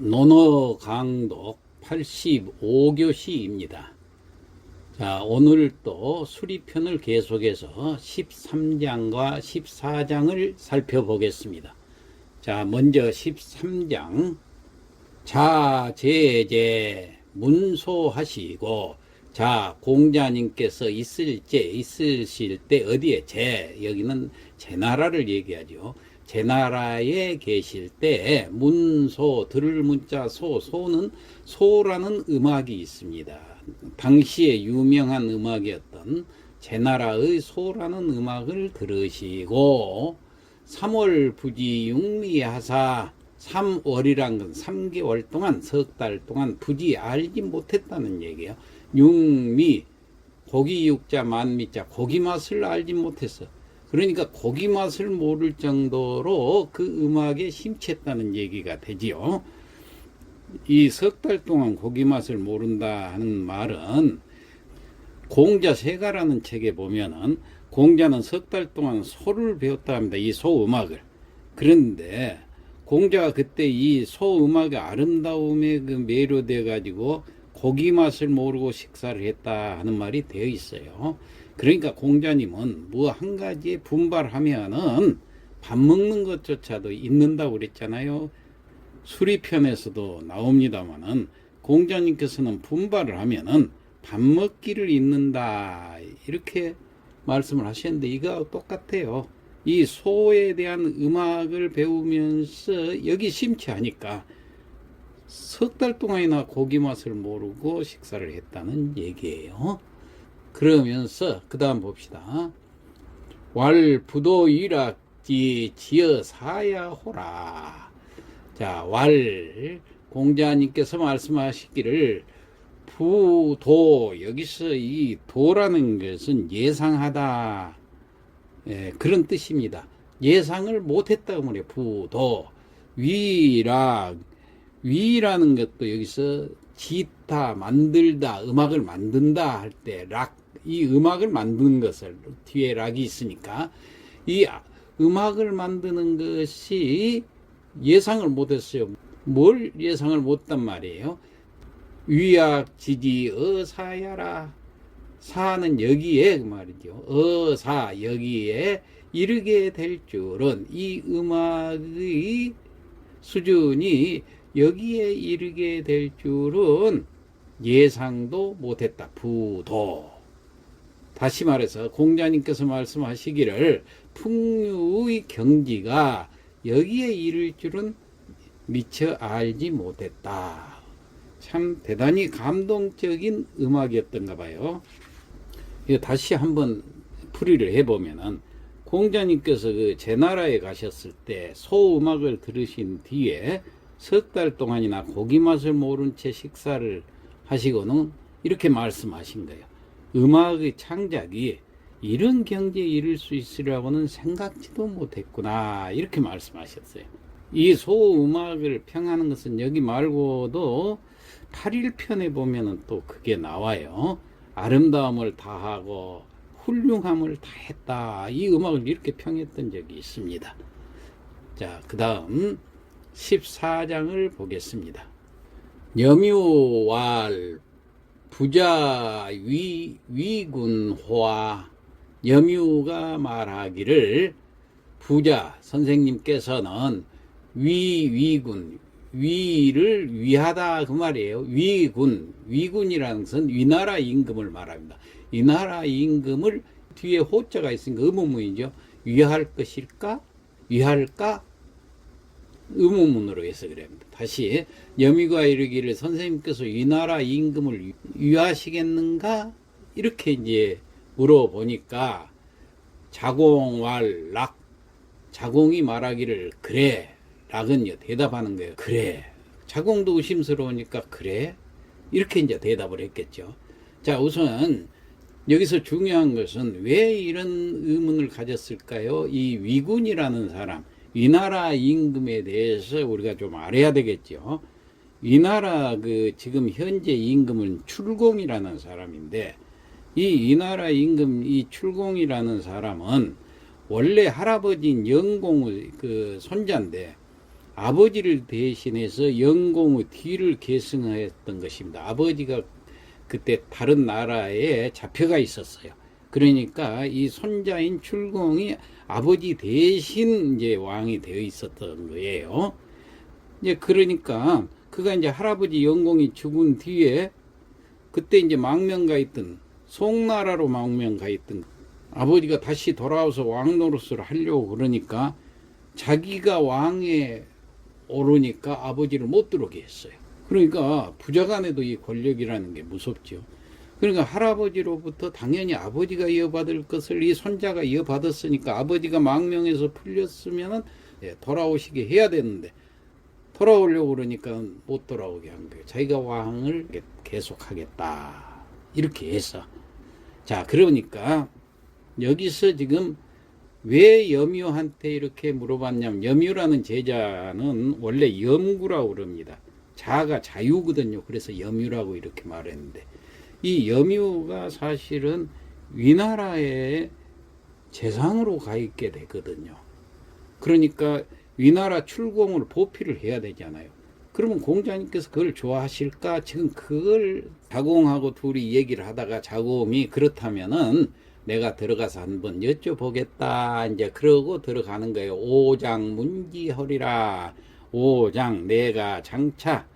논어강독 85교시입니다. 자, 오늘 또 수리편을 계속해서 13장과 14장을 살펴보겠습니다. 자, 먼저 13장. 자, 제제 문소하시고, 자, 공자님께서 있으실 때 어디에 여기는 제 나라를 얘기하죠. 제 나라에 계실 때 문소, 들을 문자 소는 소라는 음악이 있습니다. 당시에 유명한 음악이었던 제 나라의 소라는 음악을 들으시고 3월 부지 육리하사 3월이란 건 3개월 동안 석 달 동안 부지 알지 못했다는 얘기예요. 육미 고기 육자 만미자 고기 맛을 알지 못했어. 그러니까 고기 맛을 모를 정도로 그 음악에 심취했다는 얘기가 되지요. 이 석 달 동안 고기 맛을 모른다 하는 말은 공자 세가라는 책에 보면은 공자는 석 달 동안 소를 배웠다 합니다. 이 소 음악을. 그런데 공자가 그때 이 소 음악의 아름다움에 그 매료돼 가지고 고기 맛을 모르고 식사를 했다 하는 말이 되어 있어요. 그러니까 공자님은 뭐 한 가지에 분발하면은 밥 먹는 것조차도 잊는다고 그랬잖아요. 수리편에서도 나옵니다만은 공자님께서는 분발을 하면은 밥 먹기를 잊는다 이렇게 말씀을 하셨는데 이거 똑같아요. 이 소에 대한 음악을 배우면서 여기 심취하니까 석 달 동안이나 고기 맛을 모르고 식사를 했다는 얘기예요. 그러면서 그 다음 봅시다. 왈 부도 일학지 지어 사야호라. 자, 왈 공자님께서 말씀하시기를 부도, 여기서 이 도라는 것은 예상하다, 그런 뜻입니다. 예상을 못했다고 말해요. 부도. 위라는 것도 여기서 짓다, 만들다, 음악을 만든다 할 때 이 음악을 만드는 것을 뒤에 락이 있으니까 이 음악을 만드는 것이 예상을 못했어요. 뭘 예상을 못한 말이에요? 위약지지 어사야라. 사는 여기에 그 말이죠. 어사 여기에 이르게 될 줄은 이 음악의 수준이 여기에 이르게 될 줄은 예상도 못했다. 부도. 다시 말해서 공자님께서 말씀하시기를 풍류의 경지가 여기에 이를 줄은 미처 알지 못했다. 참 대단히 감동적인 음악이었던가 봐요. 이거 다시 한번 풀이를 해보면은 공자님께서 그 제나라에 가셨을 때 소음악을 들으신 뒤에 석 달 동안이나 고기 맛을 모른 채 식사를 하시고는 이렇게 말씀하신 거예요. 음악의 창작이 이런 경지에 이를 수 있으리라고는 생각지도 못했구나 이렇게 말씀하셨어요. 이 소음악을 평하는 것은 여기 말고도 8일편에 보면은 또 그게 나와요. 아름다움을 다하고 훌륭함을 다했다. 이 음악을 이렇게 평했던 적이 있습니다. 자, 그 다음 14장을 보겠습니다. 염유왈 부자 위군호와. 염유가 말하기를 부자 선생님께서는 위군 위를 위하다 그 말이에요. 위군이라는 것은 위나라 임금을 말합니다. 위나라 임금을 뒤에 호자가 있으니까 의문문이죠. 위할 것일까? 위할까? 의문문으로 해서 그럽니다. 다시 염유가 이르기를 선생님께서 위나라 임금을 위하시겠는가? 이렇게 이제 물어보니까 자공왈락, 자공이 말하기를 그래, 락은요 대답하는 거예요. 그래. 자공도 의심스러우니까 그래, 이렇게 이제 대답을 했겠죠. 자, 우선 여기서 중요한 것은 왜 이런 의문을 가졌을까요? 이 위군이라는 사람, 위나라 임금에 대해서 우리가 좀 알아야 되겠죠. 위나라 그 지금 현재 임금은 출공이라는 사람인데, 이 위나라 임금 이 출공이라는 사람은 원래 할아버지인 영공의 그 손자인데, 아버지를 대신해서 영공의 뒤를 계승했던 것입니다. 아버지가 그때 다른 나라에 잡혀가 있었어요. 그러니까 이 손자인 출공이 아버지 대신 이제 왕이 되어 있었던 거예요. 이제 그러니까 그가 이제 할아버지 영공이 죽은 뒤에 그때 이제 망명가 있던 송나라로 망명가 있던 아버지가 다시 돌아와서 왕 노릇을 하려고 그러니까 자기가 왕에 오르니까 아버지를 못 들어오게 했어요. 그러니까 부자간에도 이 권력이라는 게 무섭죠. 그러니까 할아버지로부터 당연히 아버지가 이어받을 것을 이 손자가 이어받았으니까 아버지가 망명해서 풀렸으면 돌아오시게 해야 되는데 돌아오려고 그러니까 못 돌아오게 한 거예요. 자기가 왕을 계속하겠다 이렇게 해서. 자, 그러니까 여기서 지금 왜 염유한테 이렇게 물어봤냐면, 염유라는 제자는 원래 염구라고 그럽니다. 자가 자유거든요. 그래서 염유라고 이렇게 말했는데, 이 염유가 사실은 위나라의 재상으로 가 있게 되거든요. 그러니까 위나라 출공을 보필을 해야 되잖아요. 그러면 공자님께서 그걸 좋아하실까? 지금 그걸 자공하고 둘이 얘기를 하다가 자공이 그렇다면은 내가 들어가서 한번 여쭤보겠다. 이제 그러고 들어가는 거예요. 오장 문지허리라. 오장 내가 장차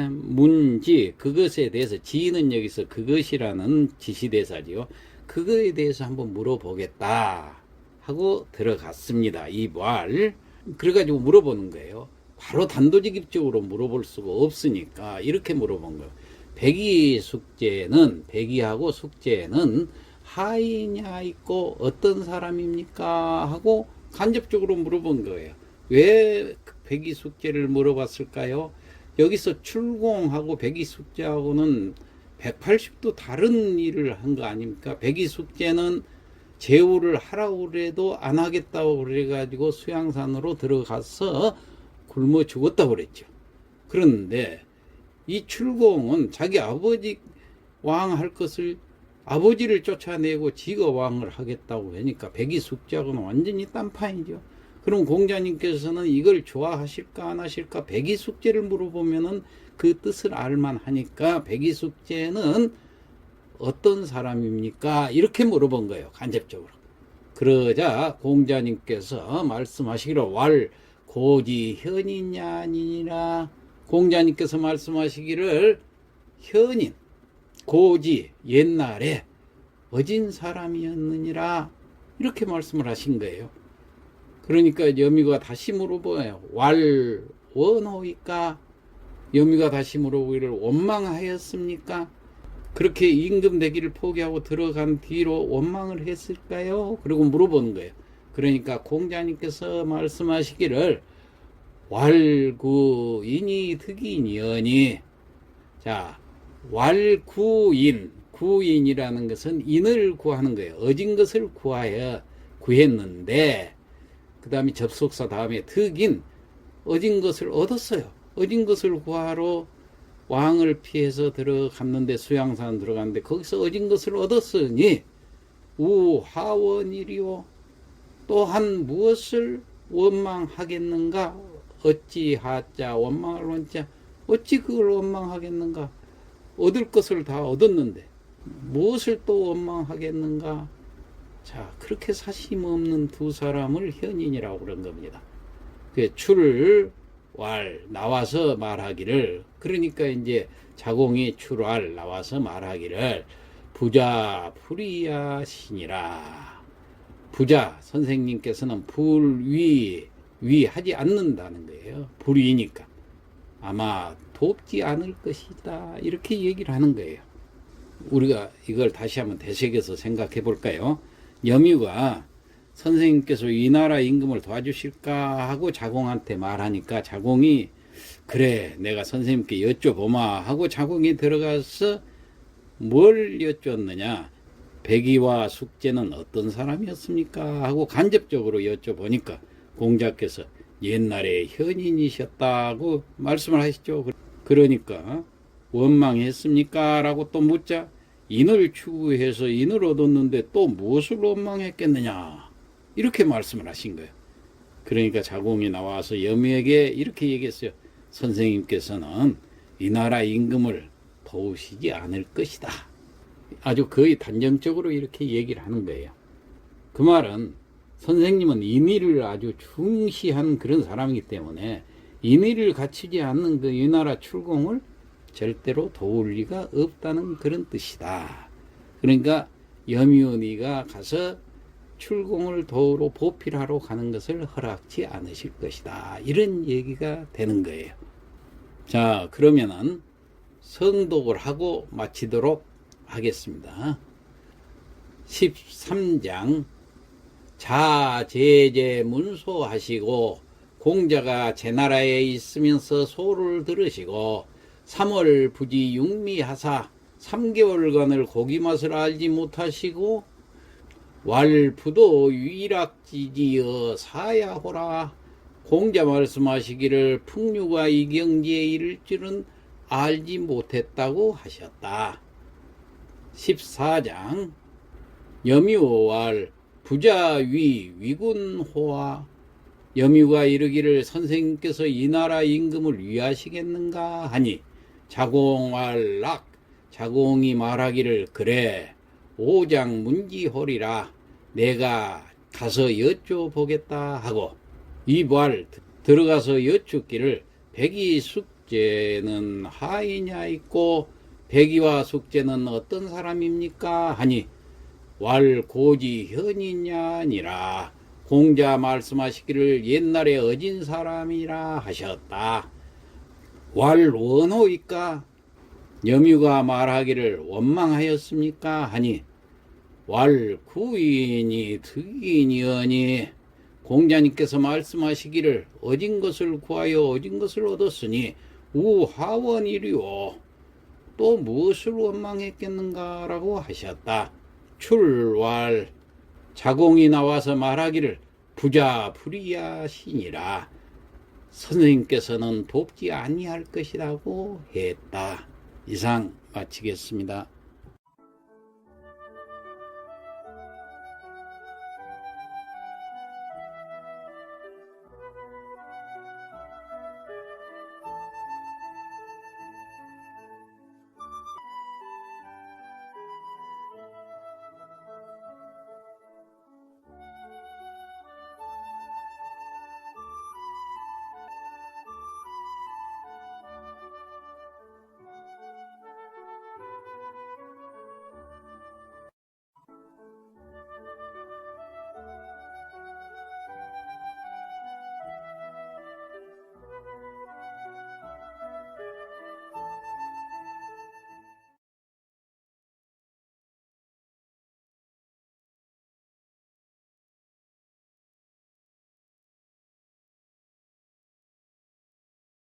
문지 그것에 대해서 지는 여기서 그것이라는 지시대사지요. 그거에 대해서 한번 물어보겠다 하고 들어갔습니다. 이 말. 그래가지고 물어보는 거예요. 바로 단도직입적으로 물어볼 수가 없으니까 이렇게 물어본 거예요. 백이숙제는, 백이하고 숙제는 하이냐 있고 어떤 사람입니까? 하고 간접적으로 물어본 거예요. 왜 백이숙제를 물어봤을까요? 여기서 출공하고 백이숙제하고는 180도 다른 일을 한 거 아닙니까? 백이숙제는 제후를 하라고 그래도 안 하겠다고 그래가지고 수양산으로 들어가서 굶어 죽었다고 그랬죠. 그런데 이 출공은 자기 아버지 왕 할 것을 아버지를 쫓아내고 지가 왕을 하겠다고 하니까 백이숙제하고는 완전히 딴판이죠. 그럼 공자님께서는 이걸 좋아하실까 안 하실까? 백이숙제를 물어보면은 그 뜻을 알만 하니까 백이숙제는 어떤 사람입니까? 이렇게 물어본 거예요. 간접적으로. 그러자 공자님께서 말씀하시기를 왈 고지 현이냐 아니니라. 공자님께서 말씀하시기를 현인 고지 옛날에 어진 사람이었느니라 이렇게 말씀을 하신 거예요. 그러니까 여미가 다시 물어봐요. 왈 원호이까? 여미가 다시 물어보기를 원망하였습니까? 그렇게 임금되기를 포기하고 들어간 뒤로 원망을 했을까요? 그리고 물어보는 거예요. 그러니까 공자님께서 말씀하시기를 왈구인이 득인이여니. 자, 왈구인, 구인이라는 것은 인을 구하는 거예요. 어진 것을 구했는데 그 다음에 접속사 다음에 득인, 어진 것을 얻었어요. 어진 것을 구하러 왕을 피해서 들어갔는데, 수양산 들어갔는데 거기서 어진 것을 얻었으니 우하원이리요. 또한 무엇을 원망하겠는가? 어찌 하자 원망할 원자, 어찌 그걸 원망하겠는가? 얻을 것을 다 얻었는데 무엇을 또 원망하겠는가? 자, 그렇게 사심 없는 두 사람을 현인이라고 그런 겁니다. 출왈 나와서 말하기를, 그러니까 이제 자공이 출왈 나와서 말하기를 부자 불이하시니라. 부자 선생님께서는 위하지 않는다는 거예요. 불이니까 아마 돕지 않을 것이다 이렇게 얘기를 하는 거예요. 우리가 이걸 다시 한번 되새겨서 생각해 볼까요? 염유가 선생님께서 이 나라 임금을 도와주실까 하고 자공한테 말하니까 자공이 그래 내가 선생님께 여쭤보마 하고 자공이 들어가서 뭘 여쭈었느냐, 백이와 숙제는 어떤 사람이었습니까 하고 간접적으로 여쭤보니까 공자께서 옛날에 현인이셨다고 말씀을 하시죠. 그러니까 원망했습니까 라고 또 묻자 인을 추구해서 인을 얻었는데 또 무엇을 원망했겠느냐 이렇게 말씀을 하신 거예요. 그러니까 자공이 나와서 염유에게 이렇게 얘기했어요. 선생님께서는 이 나라 임금을 도우시지 않을 것이다. 아주 거의 단정적으로 이렇게 얘기를 하는 거예요. 그 말은 선생님은 인의를 아주 중시한 그런 사람이기 때문에 인의를 갖추지 않는 그 이 나라 출공을 절대로 도울 리가 없다는 그런 뜻이다. 그러니까 염유니가 가서 출공을 도우러 보필하러 가는 것을 허락지 않으실 것이다. 이런 얘기가 되는 거예요. 자, 그러면은 성독을 하고 마치도록 하겠습니다. 13장 자제제 문소하시고 공자가 제나라에 있으면서 소를 들으시고 3월 부지 육미하사 3개월간을 고기 맛을 알지 못하시고 왈부도 유일학지지어 사야호라. 공자 말씀하시기를 풍류가 이경지에 이를 줄은 알지 못했다고 하셨다. 14장 염유왈 부자위 위군호와. 염유가 이르기를 선생님께서 이 나라 임금을 위하시겠는가 하니 자공왈락. 자공이 말하기를 그래 오장 문지호리라. 내가 가서 여쭤보겠다 하고 이발 들어가서 여쭙기를 백이 숙제는 하이냐 있고 백이와 숙제는 어떤 사람입니까 하니 왈 고지 현이냐니라. 공자 말씀하시기를 옛날에 어진 사람이라 하셨다. 왈 원호이까. 염유가 말하기를 원망하였습니까 하니 왈 구인이 득인이여니. 공자님께서 말씀하시기를 어진 것을 구하여 어진 것을 얻었으니 우하원이리오. 또 무엇을 원망했겠는가 라고 하셨다. 출왈 자공이 나와서 말하기를 부자 불이야시니라. 선생님께서는 돕지 아니할 것이라고 했다. 이상 마치겠습니다.